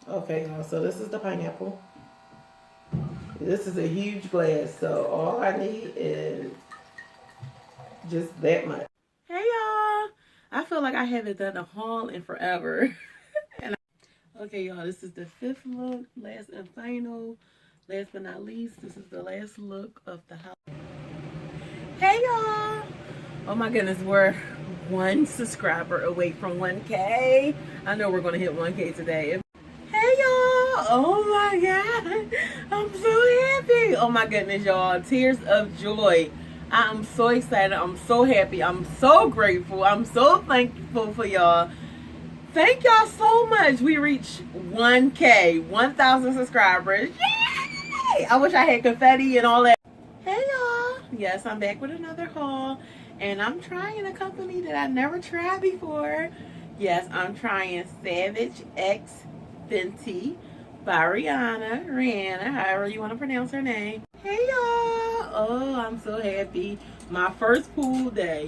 Okay, y'all, so this is the pineapple. This is a huge glass, so all I need is just that much. Hey y'all! I feel like I haven't done a haul in forever. Okay, y'all, this is the 5th look, last and final. Last but not least, this is the last look of the house. Hey y'all! Oh my goodness, we're 1 subscriber away from 1K. I know we're gonna hit 1K today. Hey y'all! Oh my god! I'm so happy! Oh my goodness, y'all. Tears of joy. I'm so excited. I'm so happy. I'm so grateful. I'm so thankful for y'all. Thank y'all so much. We reached 1K, 1,000 subscribers. Yay! I wish I had confetti and all that. Hey y'all. Yes, I'm back with another haul. And I'm trying a company that I never tried before. Yes, I'm trying Savage X Fenty by Rihanna, however you want to pronounce her name. Hey y'all. Oh, I'm so happy. My first pool day.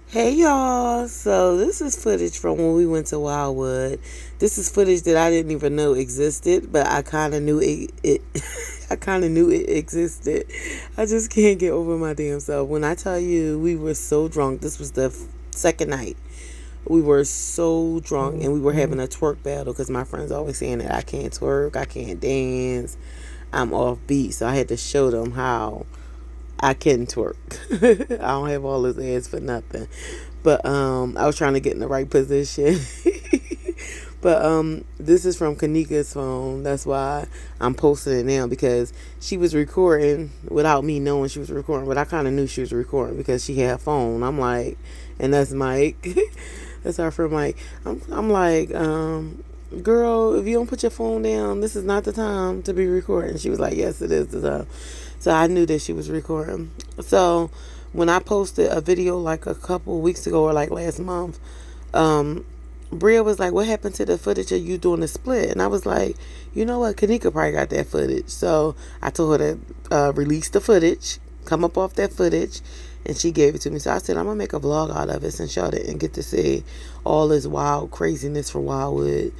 Hey y'all, so this is footage from when we went to Wildwood. This is footage that I didn't even know existed, but I kind of knew it I kind of knew it existed. I just can't get over my damn self. When I tell you we were so drunk, this was the second night. We were so drunk and we were having a twerk battle because my friends always saying that I can't twerk, I can't dance, I'm off beat. So I had to show them how I can twerk. I don't have all this ass for nothing. But I was trying to get in the right position. But this is from Kanika's phone. That's why I'm posting it now, because she was recording without me knowing she was recording. But I kind of knew she was recording because she had a phone. I'm like, and that's Mike. That's our friend Mike. I'm like, girl, if you don't put your phone down, this is not the time to be recording. She was like, yes, it is the time. So I knew that she was recording. So when I posted a video like a couple weeks ago or like last month, Bria was like, what happened to the footage of you doing the split? And I was like, you know what? Kanika probably got that footage. So I told her to release the footage, come up off that footage, and she gave it to me. So I said, I'm going to make a vlog out of it since y'all didn't get to see all this wild craziness for Wildwood.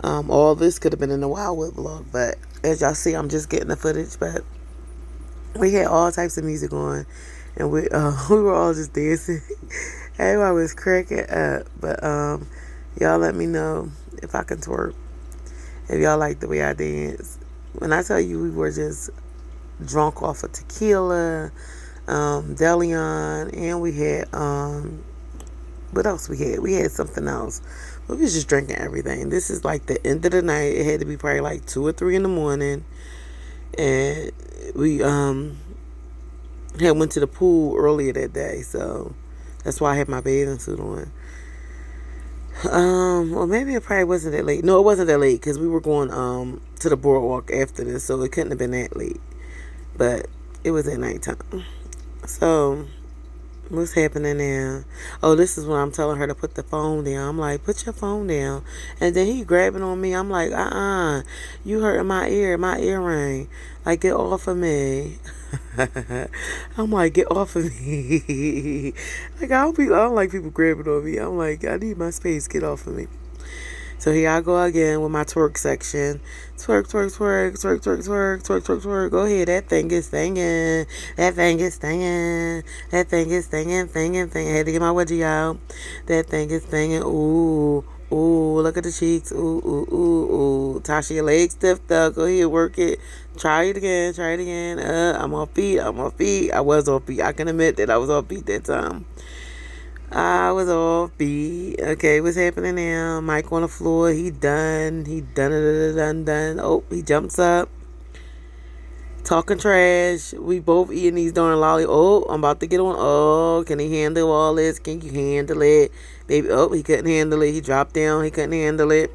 All this could have been in the Wildwood vlog, but as y'all see, I'm just getting the footage. But we had all types of music on, and we were all just dancing. Everybody was cracking up. But y'all let me know if I can twerk, if y'all like the way I dance. When I tell you we were just drunk off of tequila, Deleon, and we had what else we had? We had something else. But we was just drinking everything. This is like the end of the night. It had to be probably like 2 or 3 in the morning. And we had went to the pool earlier that day, so that's why I had my bathing suit on. Well, maybe it probably wasn't that late. No, it wasn't that late because we were going to the boardwalk after this, so it couldn't have been that late. But it was at nighttime. So what's happening now? Oh, this is when I'm telling her to put the phone down. I'm like, put your phone down. And then he grabbing on me. I'm like, you hurting my earring. Like, get off of me. I'm like, get off of me. Like, I don't like people grabbing on me. I'm like, I need my space. Get off of me. So here I go again with my twerk section. Twerk, twerk, twerk, twerk, twerk, twerk, twerk, twerk, twerk. Go ahead. That thing is singing. That thing is singing. That thing is singing, singing, singing. I had to get my wedgie out. That thing is singing. Ooh, ooh, look at the cheeks. Ooh, ooh, ooh, ooh. Tasha, your legs stiffed up. Go ahead, work it. Try it again. Try it again. I'm off beat. I'm off beat. I was off beat. I can admit that I was off beat that time. I was off beat. Okay, what's happening now? Mike on the floor. He done. He done. Oh, he jumps up. Talking trash. We both eating these darn lolly. Oh, I'm about to get on. Oh, can he handle all this? Can you handle it? Baby, oh, he couldn't handle it. He dropped down. He couldn't handle it.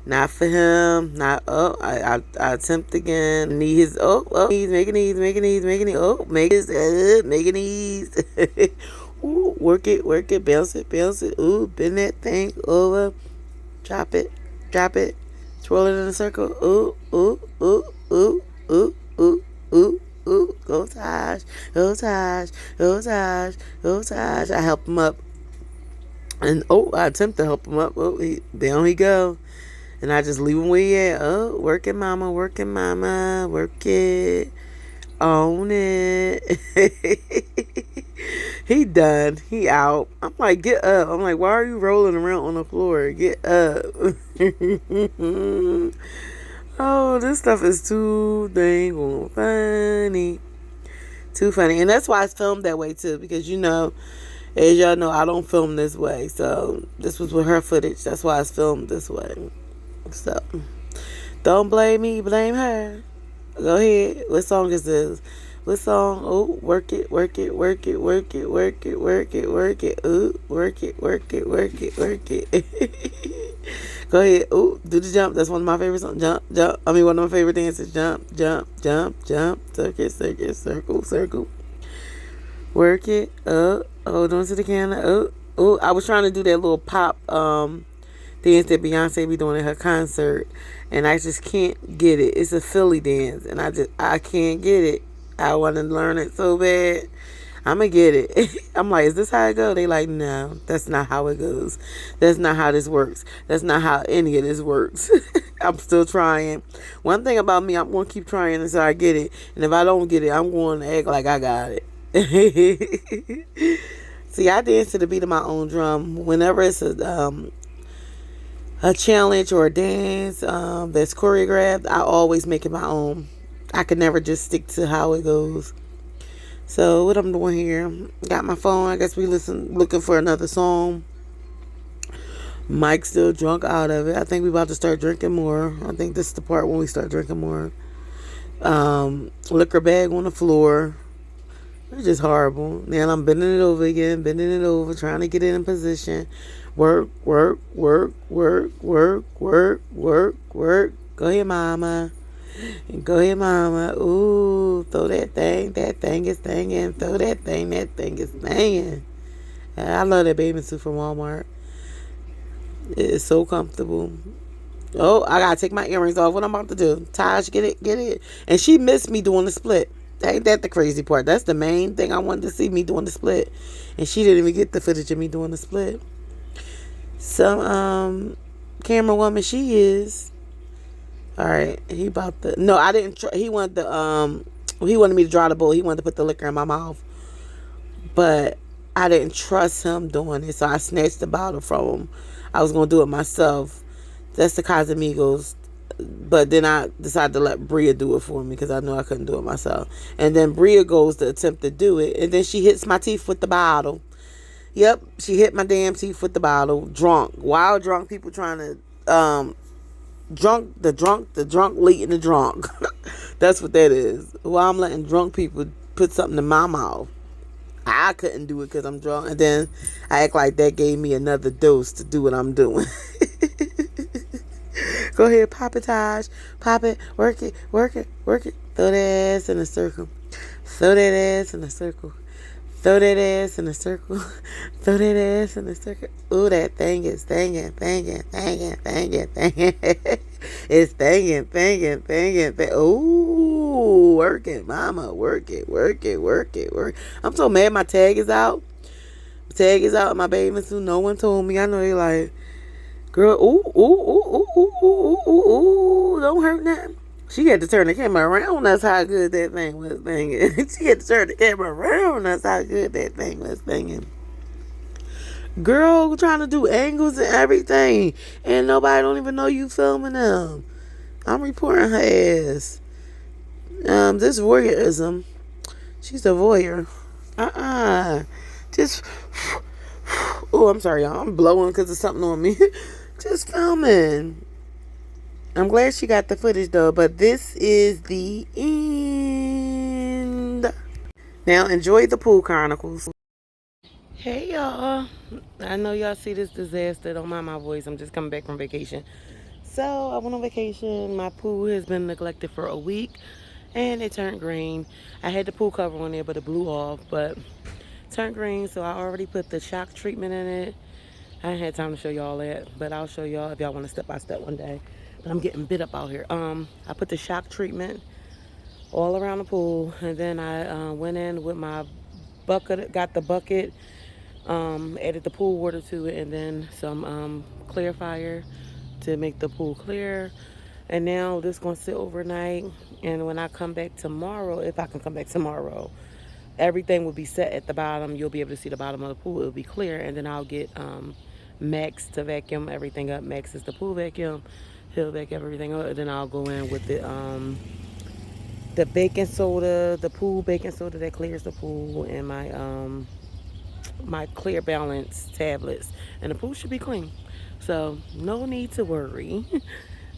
Not for him. Not, oh, I attempt again. Need his, he's making these. Oh, making these. Ooh, work it, bounce it. Ooh, bend that thing over. Drop it. Twirl it in a circle. Ooh. Go Taj. I help him up. And I attempt to help him up. Down he go. And I just leave him where he at. Oh, working mama, work it. Own it. He done. He out. I'm like, get up. I'm like, why are you rolling around on the floor? Get up. Oh, this stuff is too dang funny. Too funny. And that's why it's filmed that way too. Because as y'all know, I don't film this way. So this was with her footage. That's why it's filmed this way. So don't blame me, blame her. Go ahead. What song is this? What song? Oh, work it, work it, work it, work it, work it, work it, work it. Ooh, work it, work it, work it, work it. Go ahead. Ooh, do the jump. That's one of my favorite songs. Jump, jump. I mean, one of my favorite dances. Jump, jump, jump, jump. Circuit, circuit, circle, circle. Work it. Hold on to the camera. Oh, I was trying to do that little pop dance that Beyonce be doing at her concert, and I just can't get it. It's a Philly dance, and I can't get it. I want to learn it so bad. I'm gonna get it. I'm like, is this how it go? They like, no, that's not how it goes. That's not how this works. That's not how any of this works. I'm still trying. One thing about me, I'm gonna keep trying until I get it, and if I don't get it, I'm going to act like I got it. See, I dance to the beat of my own drum. Whenever it's a challenge or a dance that's choreographed, I always make it my own. I could never just stick to how it goes. So what I'm doing here, got my phone. I guess looking for another song. Mike's still drunk out of it. I think we about to start drinking more. I think this is the part when we start drinking more. Liquor bag on the floor. It's just horrible. Now I'm bending it over again, trying to get it in position. Work, work, work, work, work, work, work, work. Go ahead, mama. Go ahead, mama. Ooh, throw that thing. That thing is thinging. Throw that thing is thinging. I love that bathing suit from Walmart. It is so comfortable. Oh, I gotta take my earrings off. What I'm about to do? Taj, get it. And she missed me doing the split. Ain't that the crazy part? That's the main thing I wanted to see, me doing the split. And she didn't even get the footage of me doing the split. Some camera woman she is. Alright, he about to no, I didn't he wanted me to draw the bowl. He wanted to put the liquor in my mouth. But I didn't trust him doing it, so I snatched the bottle from him. I was gonna do it myself. That's the Casamigos. But then I decided to let Bria do it for me because I knew I couldn't do it myself. And then Bria goes to attempt to do it, and then she hits my teeth with the bottle. Yep, she hit my damn teeth with the bottle. Drunk, wild drunk people trying to the drunk leading the drunk. That's what that is. Well, I'm letting drunk people put something in my mouth. I couldn't do it because I'm drunk, and then I act like that gave me another dose to do what I'm doing. Go ahead, pop it, Taj. Pop it. Work it. Work it. Work it. Throw that ass in a circle. Throw that ass in a circle. Throw that ass in a circle. Throw that ass in a circle. Ooh, that thing is thangin'. It's thangin'. Ooh, work it, mama. Work it. I'm so mad my tag is out. Tag is out in my bathing suit. No one told me. I know they like, girl, ooh, don't hurt nothing. She had to turn the camera around. That's how good that thing was banging. She had to turn the camera around. That's how good that thing was banging. Girl, trying to do angles and everything, and nobody don't even know you filming them. I'm reporting her ass. This voyeurism. She's a voyeur. Just. Oh, I'm sorry, y'all. I'm blowing because of something on me. Just filming. I'm glad she got the footage though, but this is the end. Now enjoy the pool chronicles. Hey y'all. I know y'all see this disaster. Don't mind my voice. I'm just coming back from vacation. So I went on vacation. My pool has been neglected for a week and it turned green. I had the pool cover on there, but it blew off, but turned green, so I already put the shock treatment in it. I ain't had time to show y'all that, but I'll show y'all if y'all want to step by step one day. But I'm getting bit up out here. I put the shock treatment all around the pool, and then I went in with my bucket, got the bucket, Added the pool water to it, and then some clarifier to make the pool clear. And now this gonna sit overnight, and when I come back tomorrow, if I can come back tomorrow, everything will be set at the bottom. You'll be able to see the bottom of the pool. It'll be clear, and then I'll get Max to vacuum everything up. Max is the pool vacuum. He'll vacuum everything up, and then I'll go in with the baking soda, the pool baking soda that clears the pool, and my clear balance tablets, and the pool should be clean. So no need to worry.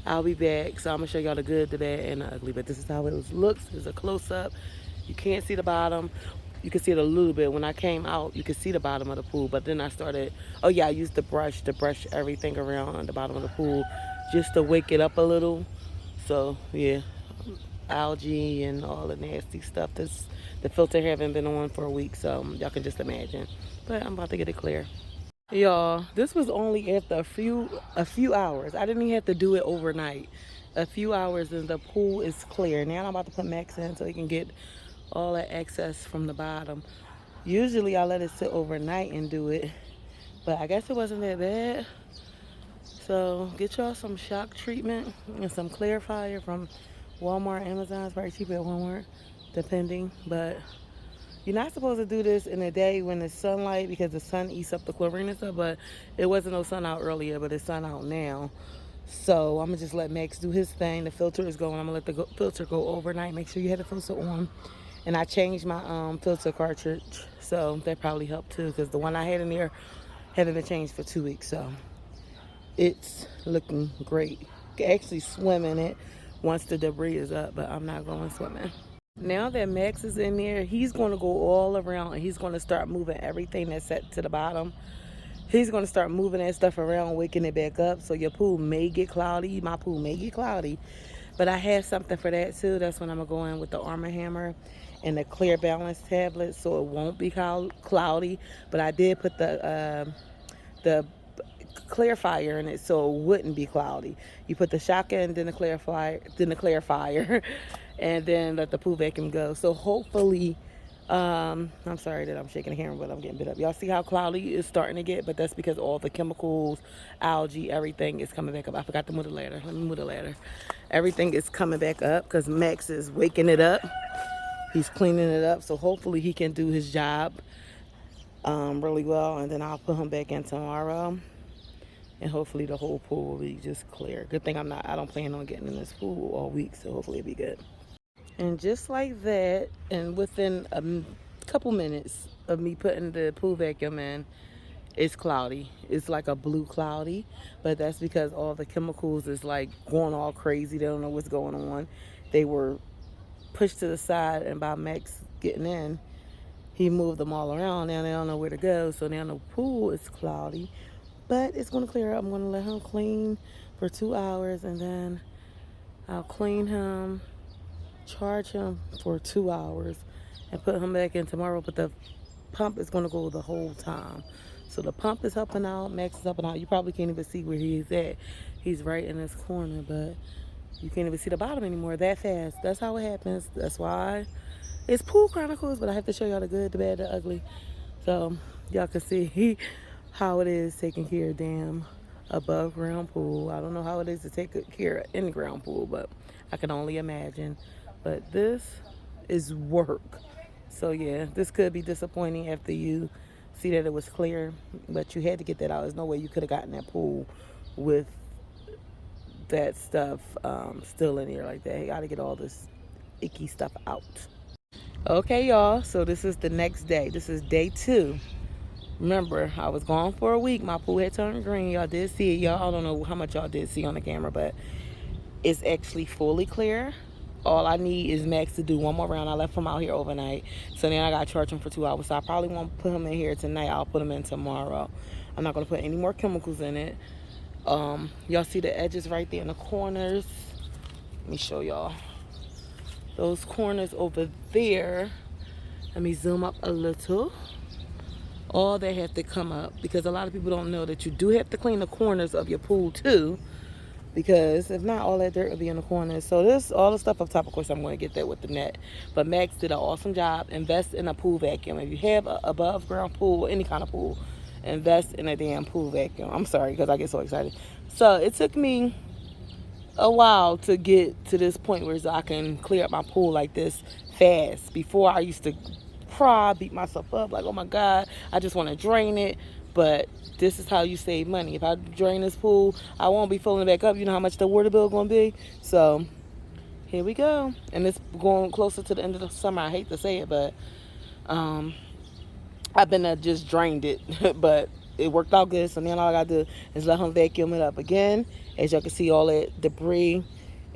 I'll be back. So I'm gonna show y'all the good, the bad, and the ugly. But this is how it looks. There's a close up. You can't see the bottom. You can see it a little bit. When I came out, you could see the bottom of the pool. But then I started, oh yeah, I used the brush to brush everything around the bottom of the pool just to wake it up a little. So yeah, algae and all the nasty stuff. The filter haven't been on for a week, so y'all can just imagine. But I'm about to get it clear. Y'all, this was only after a few hours. I didn't even have to do it overnight. A few hours and the pool is clear. Now I'm about to put Max in so he can get all that excess from the bottom. Usually I let it sit overnight and do it, but I guess it wasn't that bad. So get y'all some shock treatment and some clarifier from Walmart, Amazon. It's probably cheaper at Walmart, depending. But you're not supposed to do this in the day when it's sunlight because the sun eats up the chlorine and stuff. But it wasn't no sun out earlier, but it's sun out now. So I'm gonna just let Max do his thing. The filter is going. I'm gonna let the filter go overnight. Make sure you have the filter on. And I changed my filter cartridge, so that probably helped too, because the one I had in there hadn't been changed for 2 weeks. So it's looking great. You can actually swim in it once the debris is up, but I'm not going swimming. Now that Max is in there, he's going to go all around and he's going to start moving everything that's set to the bottom. He's going to start moving that stuff around, waking it back up. So your pool may get cloudy. My pool may get cloudy. But I have something for that too. That's when I'm going to go in with the Armor Hammer and the Clear Balance tablet, so it won't be cloudy. But I did put the clarifier in it so it wouldn't be cloudy. You put the shock in, then the clarifier, and then let the pool vacuum go. So hopefully, I'm sorry that I'm shaking the camera, but I'm getting bit up. Y'all see how cloudy it's starting to get? But that's because all the chemicals, algae, everything is coming back up. I forgot to move the ladder. Let me move the ladder. Everything is coming back up because Max is waking it up. He's cleaning it up. So hopefully he can do his job really well. And then I'll put him back in tomorrow. And hopefully the whole pool will be just clear. Good thing I don't plan on getting in this pool all week. So hopefully it'll be good. And just like that, and within a couple minutes of me putting the pool vacuum in, it's cloudy. It's like a blue cloudy, but that's because all the chemicals is like going all crazy. They don't know what's going on. They were pushed to the side, and by Max getting in, he moved them all around. Now they don't know where to go, so now the pool is cloudy, but it's going to clear up. I'm going to let him clean for 2 hours, and then I'll clean him, charge him for 2 hours, and put him back in tomorrow. But the pump is going to go the whole time. So the pump is helping out, Max is helping out. You probably can't even see where he's at. He's right in this corner, but you can't even see the bottom anymore that fast. That's how it happens. That's why it's Pool Chronicles, but I have to show y'all the good, the bad, the ugly. So y'all can see how it is taking care of damn above ground pool. I don't know how it is to take care of in ground pool, but I can only imagine. But this is work. So yeah, this could be disappointing after you see that it was clear, but you had to get that out. There's no way you could have gotten that pool with that stuff still in here like that. You gotta get all this icky stuff out. Okay, y'all, so this is the next day. This is day 2. Remember, I was gone for a week. My pool had turned green. Y'all did see it. Y'all, I don't know how much y'all did see on the camera, but it's actually fully clear. All I need is Max to do one more round. I left him out here overnight, so then I got to charge him for 2 hours. So I probably won't put him in here tonight. I'll put him in tomorrow. I'm not going to put any more chemicals in it. Y'all see the edges right there in the corners. Let me show y'all. Those corners over there. Let me zoom up a little. All they have to come up, because a lot of people don't know that you do have to clean the corners of your pool too. because if not, all that dirt will be in the corners. So this, all the stuff up top, of course, I'm going to get that with the net. But Max did an awesome job. Invest in a pool vacuum. If you have a above ground pool, any kind of pool, invest in a damn pool vacuum. I'm sorry because I get so excited. So it took me a while to get to this point where I can clear up my pool like this fast. Before, I used to cry, beat myself up, like, oh my God, I just want to drain it. But this is how you save money. If I drain this pool, I won't be filling it back up. You know how much the water bill going to be? So here we go. And it's going closer to the end of the summer. I hate to say it, but I've been just drained it. But it worked out good. So now all I got to do is let him vacuum it up again. As y'all can see, all that debris.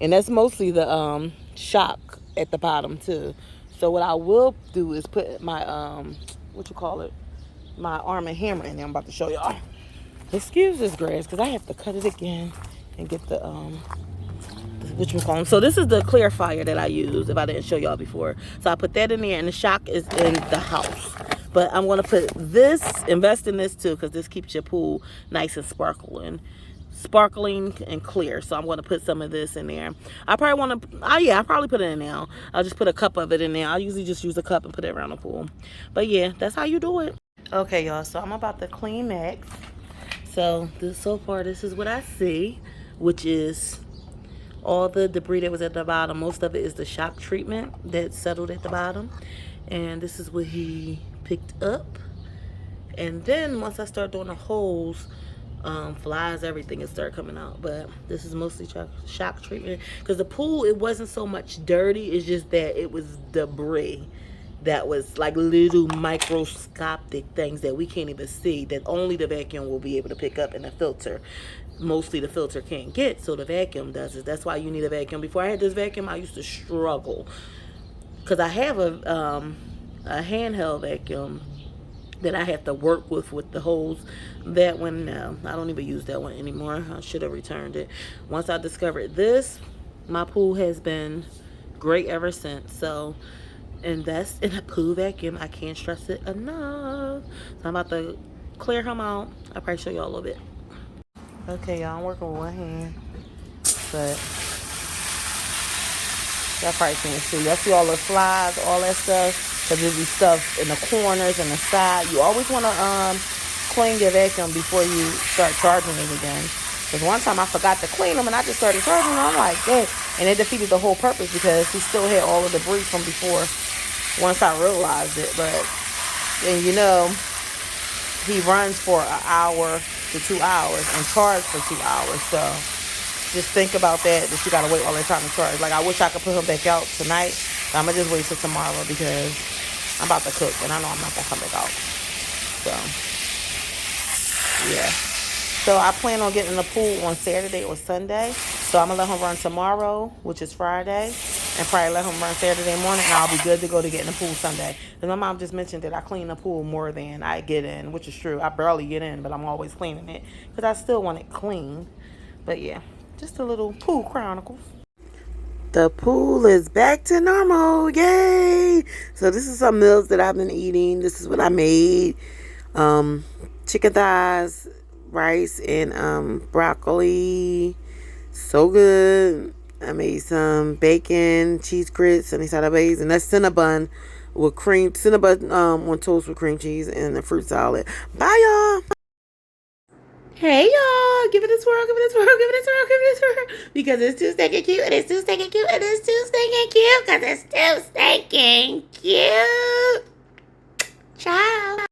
And that's mostly the shock at the bottom too. So what I will do is put my, my Arm& Hammer in there. I'm about to show y'all. Excuse this grass, because I have to cut it again and get the, So this is the clarifier that I use, if I didn't show y'all before. So I put that in there, and the shock is in the house. But I'm going to put this, invest in this too, because this keeps your pool nice and sparkling and clear. So I'm going to put some of this in there. I probably want to, I'll probably put it in now. I'll just put a cup of it in there. I usually just use a cup and put it around the pool. But yeah, that's how you do it. Okay, y'all, so I'm about to clean Max. So so far, this is what I see, which is all the debris that was at the bottom. Most of it is the shock treatment that settled at the bottom. And this is what he picked up. And then once I start doing the holes, flies, everything, it started coming out. But this is mostly shock treatment. Because the pool, it wasn't so much dirty. It's just that it was debris. That was like little microscopic things that we can't even see, that only the vacuum will be able to pick up, in the filter. Mostly the filter can't get, so the vacuum does it. That's why you need a vacuum. Before I had this vacuum, I used to struggle. Because I have a handheld vacuum that I have to work with the hose. That one, no, I don't even use that one anymore. I should have returned it. Once I discovered this, my pool has been great ever since. So invest in a pool vacuum. I can't stress it enough. So I'm about to clear him out. I'll probably show y'all a little bit. Okay, y'all, I'm working with one hand, but y'all probably can't see. Y'all see all the flies, all that stuff, because there's these stuff in the corners and the side. You always want to clean your vacuum before you start charging it again. Because one time I forgot to clean them, and I just started charging them. I'm like, hey. And it defeated the whole purpose, because he still had all the debris from before, once I realized it. But, and you know, he runs for an hour to 2 hours and charge for 2 hours. So just think about that you got to wait all that time to charge. Like, I wish I could put him back out tonight, but I'm going to just wait till tomorrow, because I'm about to cook, and I know I'm not going to come back out. So, yeah. So I plan on getting in the pool on Saturday or Sunday. So I'm going to let him run tomorrow, which is Friday, and probably let him run Saturday morning, and I'll be good to go to get in the pool Sunday. And my mom just mentioned that I clean the pool more than I get in, which is true. I barely get in, but I'm always cleaning it because I still want it clean. But yeah, just a little pool chronicles. The pool is back to normal. Yay! So this is some meals that I've been eating. This is what I made. Chicken thighs, rice, and broccoli. So good. I made some bacon, cheese grits, sunny side up eggs, and that's Cinnabon with cream, Cinnabon on toast with cream cheese and a fruit salad. Bye, y'all. Hey, y'all. Give it a swirl, give it a swirl, give it a swirl, give it a swirl. Because it's too stinking cute, and it's too stinking cute, and it's too stinking cute, because it's too stinking cute. Ciao.